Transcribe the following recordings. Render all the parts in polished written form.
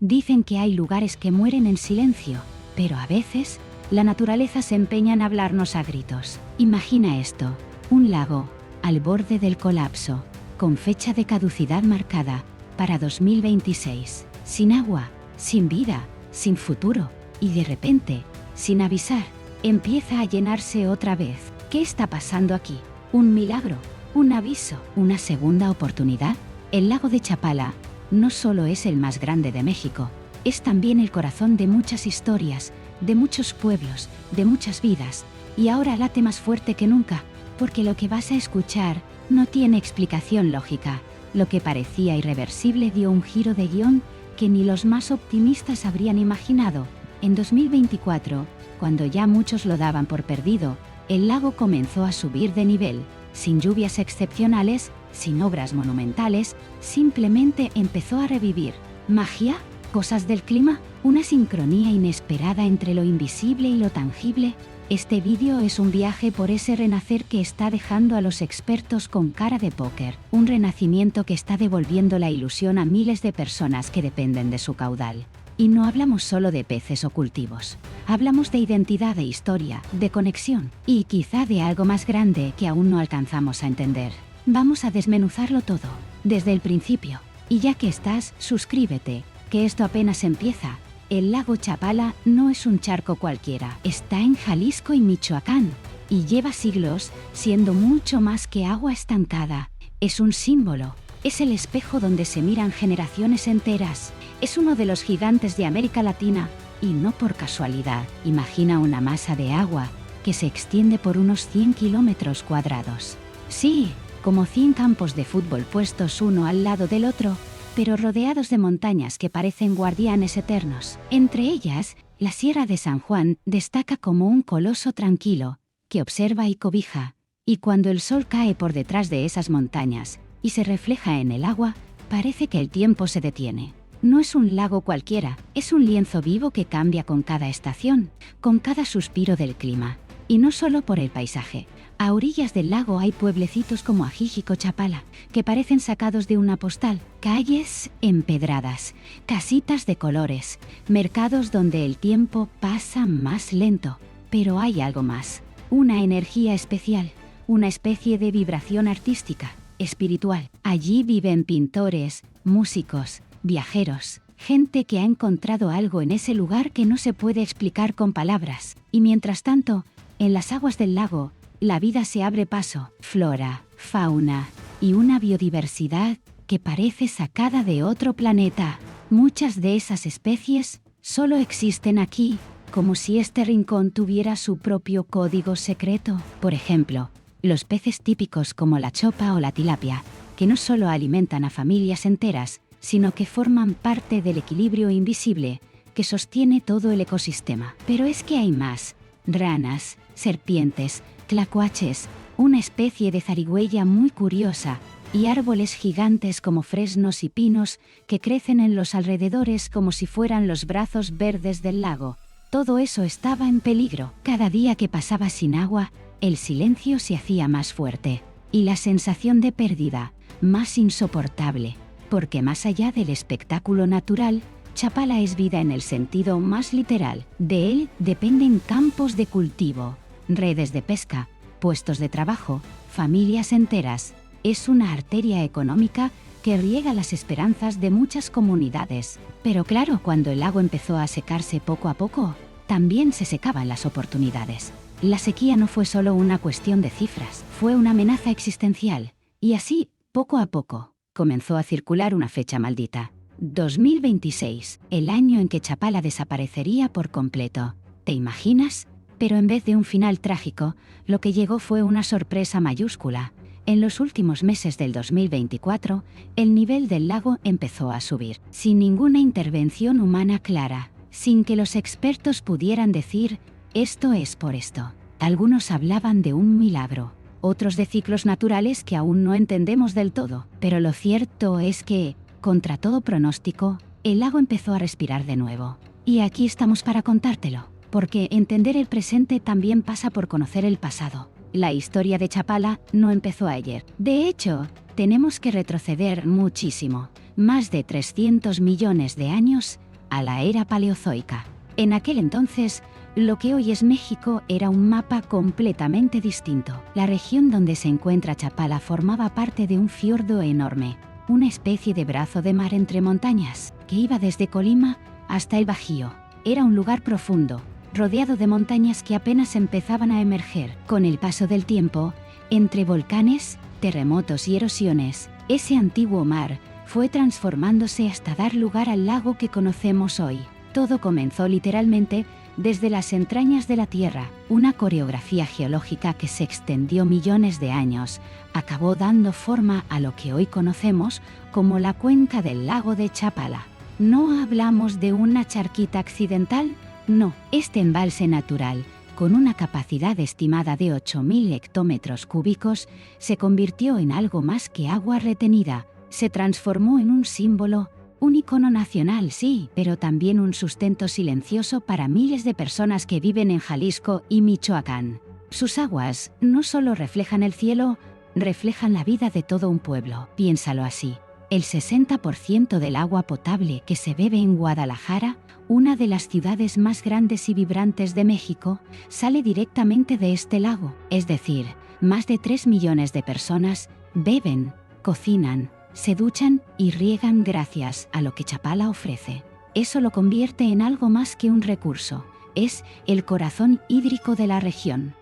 Dicen que hay lugares que mueren en silencio, pero a veces, la naturaleza se empeña en hablarnos a gritos. Imagina esto, un lago, al borde del colapso, con fecha de caducidad marcada, para 2026, sin agua, sin vida, sin futuro, y de repente, sin avisar, empieza a llenarse otra vez. ¿Qué está pasando aquí? ¿Un milagro? ¿Un aviso? ¿Una segunda oportunidad? El lago de Chapala no solo es el más grande de México, es también el corazón de muchas historias, de muchos pueblos, de muchas vidas, y ahora late más fuerte que nunca, porque lo que vas a escuchar no tiene explicación lógica. Lo que parecía irreversible dio un giro de guión que ni los más optimistas habrían imaginado. En 2024, cuando ya muchos lo daban por perdido, el lago comenzó a subir de nivel, sin lluvias excepcionales, sin obras monumentales, simplemente empezó a revivir. ¿Magia? ¿Cosas del clima? ¿Una sincronía inesperada entre lo invisible y lo tangible? Este vídeo es un viaje por ese renacer que está dejando a los expertos con cara de póker, un renacimiento que está devolviendo la ilusión a miles de personas que dependen de su caudal. Y no hablamos solo de peces o cultivos, hablamos de identidad e historia, de conexión, y quizá de algo más grande que aún no alcanzamos a entender. Vamos a desmenuzarlo todo, desde el principio. Y ya que estás, suscríbete, que esto apenas empieza. El lago Chapala no es un charco cualquiera, está en Jalisco y Michoacán, y lleva siglos siendo mucho más que agua estancada. Es un símbolo, es el espejo donde se miran generaciones enteras, es uno de los gigantes de América Latina, y no por casualidad. Imagina una masa de agua que se extiende por unos 100 kilómetros cuadrados. Sí, como 100 campos de fútbol puestos uno al lado del otro, pero rodeados de montañas que parecen guardianes eternos. Entre ellas, la Sierra de San Juan destaca como un coloso tranquilo, que observa y cobija, y cuando el sol cae por detrás de esas montañas y se refleja en el agua, parece que el tiempo se detiene. No es un lago cualquiera, es un lienzo vivo que cambia con cada estación, con cada suspiro del clima. Y no solo por el paisaje. A orillas del lago hay pueblecitos como Ajíjico Chapala, que parecen sacados de una postal, calles empedradas, casitas de colores, mercados donde el tiempo pasa más lento. Pero hay algo más, una energía especial, una especie de vibración artística, espiritual. Allí viven pintores, músicos, viajeros, gente que ha encontrado algo en ese lugar que no se puede explicar con palabras. Y mientras tanto, en las aguas del lago, la vida se abre paso, flora, fauna y una biodiversidad que parece sacada de otro planeta. Muchas de esas especies solo existen aquí, como si este rincón tuviera su propio código secreto. Por ejemplo, los peces típicos como la chopa o la tilapia, que no solo alimentan a familias enteras, sino que forman parte del equilibrio invisible que sostiene todo el ecosistema. Pero es que hay más: ranas, serpientes, tlacuaches, una especie de zarigüeya muy curiosa, y árboles gigantes como fresnos y pinos que crecen en los alrededores como si fueran los brazos verdes del lago. Todo eso estaba en peligro. Cada día que pasaba sin agua, el silencio se hacía más fuerte, y la sensación de pérdida, más insoportable, porque más allá del espectáculo natural, Chapala es vida en el sentido más literal. De él dependen campos de cultivo, redes de pesca, puestos de trabajo, familias enteras. Es una arteria económica que riega las esperanzas de muchas comunidades. Pero claro, cuando el lago empezó a secarse poco a poco, también se secaban las oportunidades. La sequía no fue solo una cuestión de cifras, fue una amenaza existencial. Y así, poco a poco, comenzó a circular una fecha maldita. 2026, el año en que Chapala desaparecería por completo. ¿Te imaginas? Pero en vez de un final trágico, lo que llegó fue una sorpresa mayúscula. En los últimos meses del 2024, el nivel del lago empezó a subir, sin ninguna intervención humana clara, sin que los expertos pudieran decir, esto es por esto. Algunos hablaban de un milagro, otros de ciclos naturales que aún no entendemos del todo, pero lo cierto es que, contra todo pronóstico, el lago empezó a respirar de nuevo. Y aquí estamos para contártelo, porque entender el presente también pasa por conocer el pasado. La historia de Chapala no empezó ayer. De hecho, tenemos que retroceder muchísimo, más de 300 millones de años, a la era paleozoica. En aquel entonces, lo que hoy es México era un mapa completamente distinto. La región donde se encuentra Chapala formaba parte de un fiordo enorme, una especie de brazo de mar entre montañas, que iba desde Colima hasta el Bajío. Era un lugar profundo, rodeado de montañas que apenas empezaban a emerger. Con el paso del tiempo, entre volcanes, terremotos y erosiones, ese antiguo mar fue transformándose hasta dar lugar al lago que conocemos hoy. Todo comenzó literalmente desde las entrañas de la Tierra. Una coreografía geológica que se extendió millones de años acabó dando forma a lo que hoy conocemos como la cuenca del lago de Chapala. No hablamos de una charquita accidental, no. Este embalse natural, con una capacidad estimada de 8.000 hectómetros cúbicos, se convirtió en algo más que agua retenida. Se transformó en un símbolo, un icono nacional, sí, pero también un sustento silencioso para miles de personas que viven en Jalisco y Michoacán. Sus aguas no solo reflejan el cielo, reflejan la vida de todo un pueblo. Piénsalo así. El 60% del agua potable que se bebe en Guadalajara, una de las ciudades más grandes y vibrantes de México, sale directamente de este lago. Es decir, más de 3 millones de personas beben, cocinan, se duchan y riegan gracias a lo que Chapala ofrece. Eso lo convierte en algo más que un recurso. Es el corazón hídrico de la región.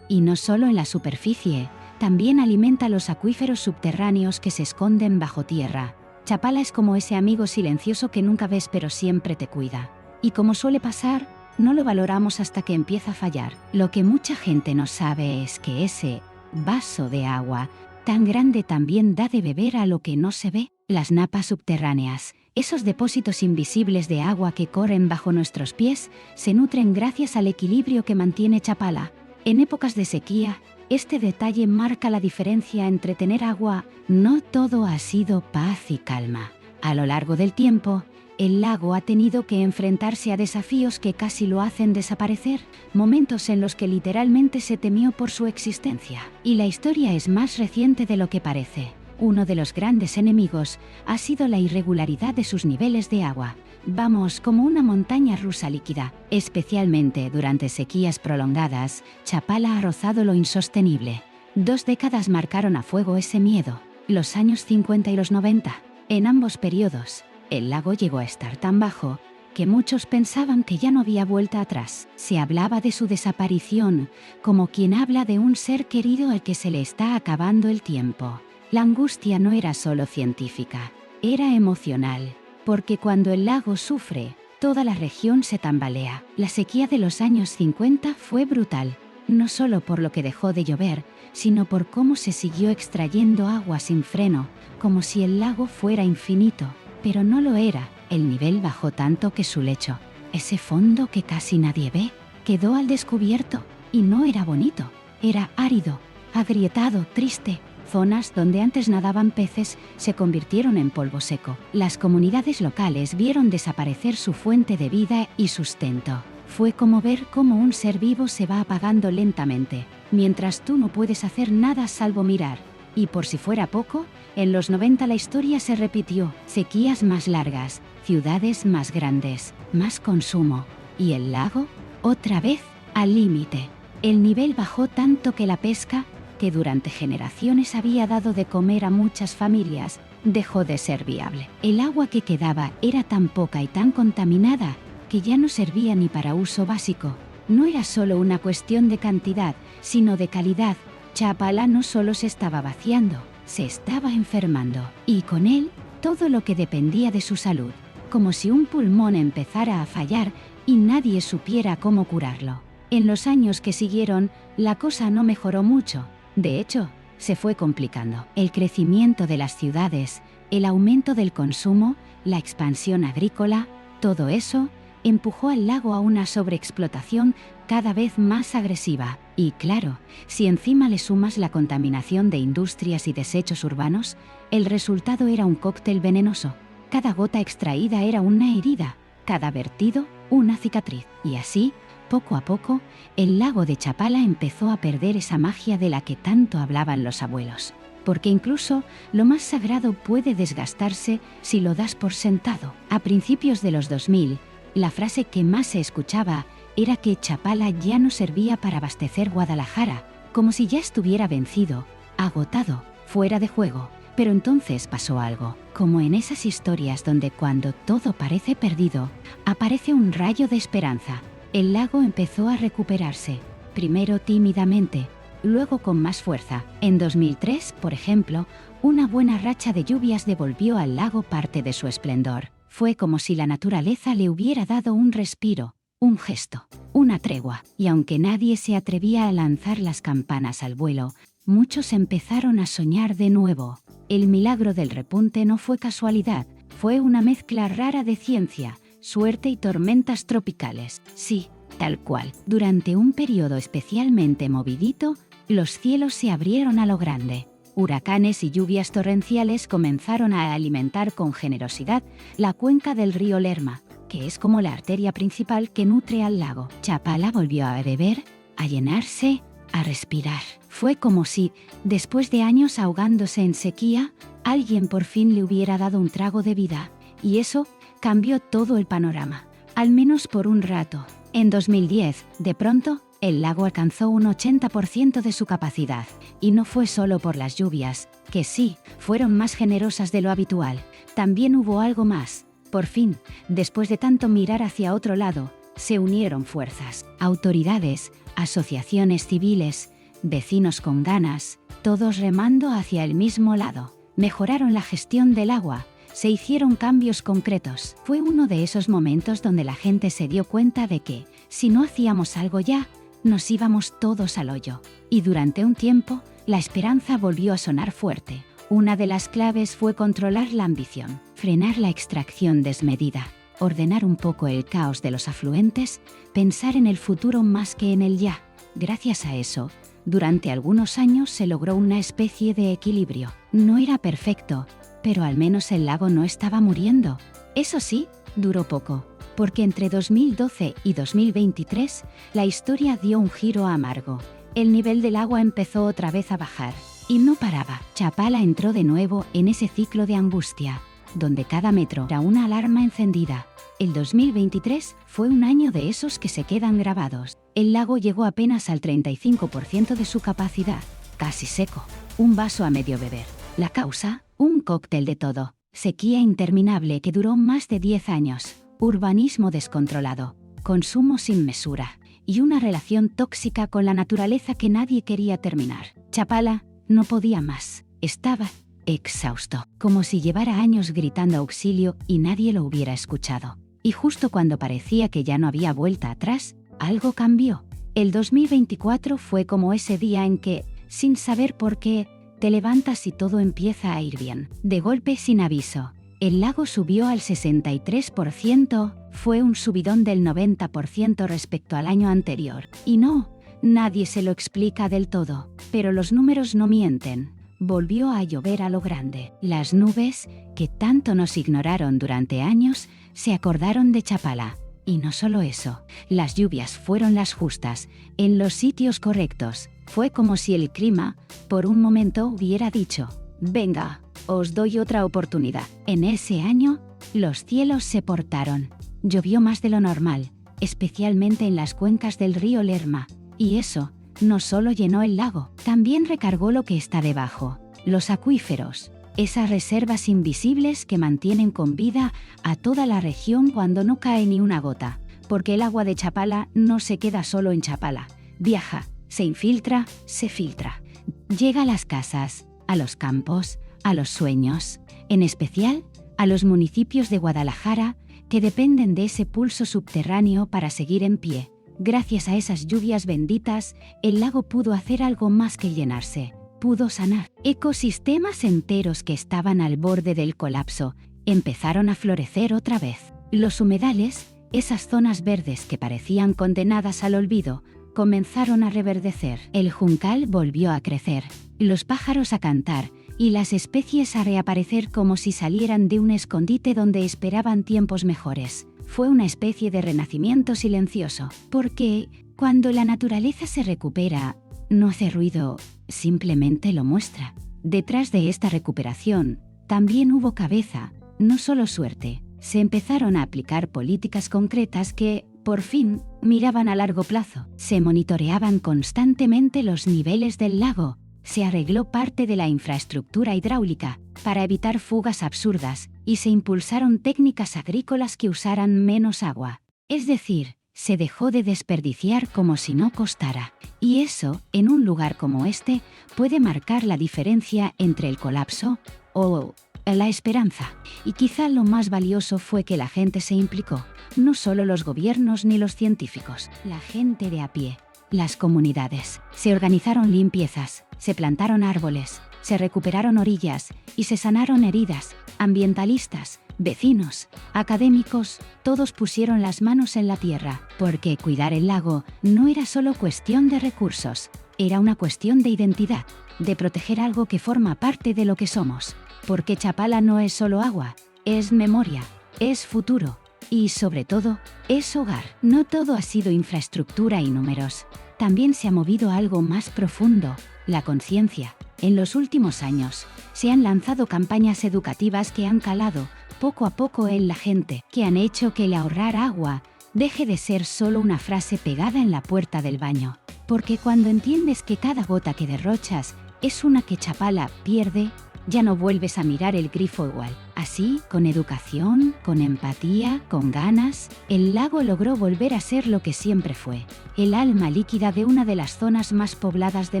Y no solo en la superficie, también alimenta los acuíferos subterráneos que se esconden bajo tierra. Chapala es como ese amigo silencioso que nunca ves pero siempre te cuida. Y como suele pasar, no lo valoramos hasta que empieza a fallar. Lo que mucha gente no sabe es que ese vaso de agua tan grande también da de beber a lo que no se ve. Las napas subterráneas, esos depósitos invisibles de agua que corren bajo nuestros pies, se nutren gracias al equilibrio que mantiene Chapala. En épocas de sequía, este detalle marca la diferencia entre tener agua. No todo ha sido paz y calma. A lo largo del tiempo, el lago ha tenido que enfrentarse a desafíos que casi lo hacen desaparecer, momentos en los que literalmente se temió por su existencia. Y la historia es más reciente de lo que parece. Uno de los grandes enemigos ha sido la irregularidad de sus niveles de agua. Vamos, como una montaña rusa líquida. Especialmente durante sequías prolongadas, Chapala ha rozado lo insostenible. 2 décadas marcaron a fuego ese miedo, los años 50 y los 90. En ambos periodos, el lago llegó a estar tan bajo que muchos pensaban que ya no había vuelta atrás. Se hablaba de su desaparición, como quien habla de un ser querido al que se le está acabando el tiempo. La angustia no era solo científica, era emocional, porque cuando el lago sufre, toda la región se tambalea. La sequía de los años 50 fue brutal, no solo por lo que dejó de llover, sino por cómo se siguió extrayendo agua sin freno, como si el lago fuera infinito. Pero no lo era. El nivel bajó tanto que su lecho, ese fondo que casi nadie ve, quedó al descubierto. Y no era bonito, era árido, agrietado, triste. Zonas donde antes nadaban peces se convirtieron en polvo seco. Las comunidades locales vieron desaparecer su fuente de vida y sustento. Fue como ver cómo un ser vivo se va apagando lentamente, mientras tú no puedes hacer nada salvo mirar. Y por si fuera poco, en los 90 la historia se repitió. Sequías más largas, ciudades más grandes, más consumo. ¿Y el lago? Otra vez, al límite. El nivel bajó tanto que la pesca, que durante generaciones había dado de comer a muchas familias, dejó de ser viable. El agua que quedaba era tan poca y tan contaminada que ya no servía ni para uso básico. No era solo una cuestión de cantidad, sino de calidad. Chapala no solo se estaba vaciando, se estaba enfermando, y con él todo lo que dependía de su salud, como si un pulmón empezara a fallar y nadie supiera cómo curarlo. En los años que siguieron, la cosa no mejoró mucho. De hecho, se fue complicando. El crecimiento de las ciudades, el aumento del consumo, la expansión agrícola, todo eso empujó al lago a una sobreexplotación cada vez más agresiva. Y claro, si encima le sumas la contaminación de industrias y desechos urbanos, el resultado era un cóctel venenoso. Cada gota extraída era una herida, cada vertido una cicatriz. Y así, poco a poco, el lago de Chapala empezó a perder esa magia de la que tanto hablaban los abuelos. porque incluso lo más sagrado puede desgastarse si lo das por sentado. A principios de los 2000, la frase que más se escuchaba era que Chapala ya no servía para abastecer Guadalajara, como si ya estuviera vencido, agotado, fuera de juego. Pero entonces pasó algo, como en esas historias donde cuando todo parece perdido, aparece un rayo de esperanza. El lago empezó a recuperarse, primero tímidamente, luego con más fuerza. En 2003, por ejemplo, una buena racha de lluvias devolvió al lago parte de su esplendor. Fue como si la naturaleza le hubiera dado un respiro, un gesto, una tregua. Y aunque nadie se atrevía a lanzar las campanas al vuelo, muchos empezaron a soñar de nuevo. El milagro del repunte no fue casualidad, fue una mezcla rara de ciencia, suerte y tormentas tropicales. Sí, tal cual. Durante un periodo especialmente movidito, los cielos se abrieron a lo grande. Huracanes y lluvias torrenciales comenzaron a alimentar con generosidad la cuenca del río Lerma, que es como la arteria principal que nutre al lago. Chapala volvió a beber, a llenarse, a respirar. Fue como si, después de años ahogándose en sequía, alguien por fin le hubiera dado un trago de vida. Y eso cambió todo el panorama, al menos por un rato. En 2010, de pronto, el lago alcanzó un 80% de su capacidad. Y no fue solo por las lluvias, que sí, fueron más generosas de lo habitual. También hubo algo más. Por fin, después de tanto mirar hacia otro lado, se unieron fuerzas. Autoridades, asociaciones civiles, vecinos con ganas, todos remando hacia el mismo lado. Mejoraron la gestión del agua, se hicieron cambios concretos. Fue uno de esos momentos donde la gente se dio cuenta de que, si no hacíamos algo ya, nos íbamos todos al hoyo. Y durante un tiempo, la esperanza volvió a sonar fuerte. Una de las claves fue controlar la ambición, frenar la extracción desmedida, ordenar un poco el caos de los afluentes, pensar en el futuro más que en el ya. Gracias a eso, durante algunos años se logró una especie de equilibrio. No era perfecto, pero al menos el lago no estaba muriendo. Eso sí, duró poco, porque entre 2012 y 2023 la historia dio un giro amargo. El nivel del agua empezó otra vez a bajar, y no paraba. Chapala entró de nuevo en ese ciclo de angustia, donde cada metro era una alarma encendida. El 2023 fue un año de esos que se quedan grabados. El lago llegó apenas al 35% de su capacidad, casi seco, un vaso a medio beber. La causa, un cóctel de todo. Sequía interminable que duró más de 10 años, urbanismo descontrolado, consumo sin mesura, y una relación tóxica con la naturaleza que nadie quería terminar. Chapala no podía más, estaba exhausto, como si llevara años gritando auxilio y nadie lo hubiera escuchado. Y justo cuando parecía que ya no había vuelta atrás, algo cambió. El 2024 fue como ese día en que, sin saber por qué, te levantas y todo empieza a ir bien. De golpe, sin aviso, el lago subió al 63%, fue un subidón del 90% respecto al año anterior. Y no, nadie se lo explica del todo, pero los números no mienten. Volvió a llover a lo grande. Las nubes, que tanto nos ignoraron durante años, se acordaron de Chapala. Y no solo eso, las lluvias fueron las justas, en los sitios correctos. Fue como si el clima, por un momento, hubiera dicho: venga, os doy otra oportunidad. En ese año, los cielos se portaron. Llovió más de lo normal, especialmente en las cuencas del río Lerma. Y eso no solo llenó el lago, también recargó lo que está debajo, los acuíferos. Esas reservas invisibles que mantienen con vida a toda la región cuando no cae ni una gota, porque el agua de Chapala no se queda solo en Chapala, viaja, se infiltra, se filtra, llega a las casas, a los campos, a los sueños, en especial a los municipios de Guadalajara que dependen de ese pulso subterráneo para seguir en pie. Gracias a esas lluvias benditas, el lago pudo hacer algo más que llenarse. Pudo sanar. Ecosistemas enteros que estaban al borde del colapso empezaron a florecer otra vez. Los humedales, esas zonas verdes que parecían condenadas al olvido, comenzaron a reverdecer. El juncal volvió a crecer, los pájaros a cantar y las especies a reaparecer como si salieran de un escondite donde esperaban tiempos mejores. Fue una especie de renacimiento silencioso, porque cuando la naturaleza se recupera, no hace ruido, simplemente lo muestra. Detrás de esta recuperación, también hubo cabeza, no solo suerte. Se empezaron a aplicar políticas concretas que, por fin, miraban a largo plazo. Se monitoreaban constantemente los niveles del lago, se arregló parte de la infraestructura hidráulica para evitar fugas absurdas y se impulsaron técnicas agrícolas que usaran menos agua. Es decir, se dejó de desperdiciar como si no costara. Y eso, en un lugar como este, puede marcar la diferencia entre el colapso o la esperanza. Y quizá lo más valioso fue que la gente se implicó. No solo los gobiernos ni los científicos, la gente de a pie. Las comunidades. Se organizaron limpiezas, se plantaron árboles, se recuperaron orillas y se sanaron heridas. Ambientalistas, vecinos, académicos, todos pusieron las manos en la tierra, porque cuidar el lago no era solo cuestión de recursos, era una cuestión de identidad, de proteger algo que forma parte de lo que somos. Porque Chapala no es solo agua, es memoria, es futuro. Y, sobre todo, es hogar. No todo ha sido infraestructura y números. También se ha movido algo más profundo, la conciencia. En los últimos años, se han lanzado campañas educativas que han calado, poco a poco en la gente, que han hecho que el ahorrar agua deje de ser solo una frase pegada en la puerta del baño. Porque cuando entiendes que cada gota que derrochas es una que Chapala pierde, ya no vuelves a mirar el grifo igual. Así, con educación, con empatía, con ganas, el lago logró volver a ser lo que siempre fue, el alma líquida de una de las zonas más pobladas de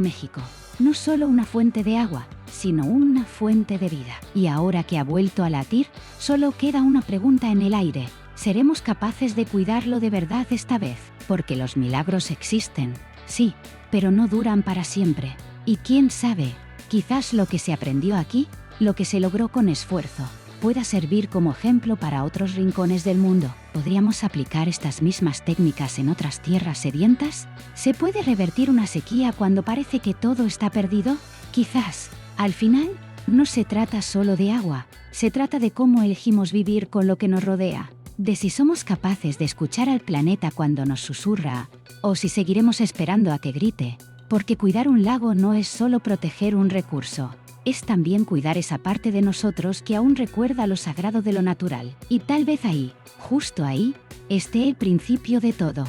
México. No solo una fuente de agua, sino una fuente de vida. Y ahora que ha vuelto a latir, solo queda una pregunta en el aire. ¿Seremos capaces de cuidarlo de verdad esta vez? Porque los milagros existen, sí, pero no duran para siempre. Y quién sabe, quizás lo que se aprendió aquí, lo que se logró con esfuerzo, pueda servir como ejemplo para otros rincones del mundo. ¿Podríamos aplicar estas mismas técnicas en otras tierras sedientas? ¿Se puede revertir una sequía cuando parece que todo está perdido? Quizás. Al final, no se trata solo de agua, se trata de cómo elegimos vivir con lo que nos rodea, de si somos capaces de escuchar al planeta cuando nos susurra, o si seguiremos esperando a que grite. Porque cuidar un lago no es solo proteger un recurso, es también cuidar esa parte de nosotros que aún recuerda lo sagrado de lo natural. Y tal vez ahí, justo ahí, esté el principio de todo.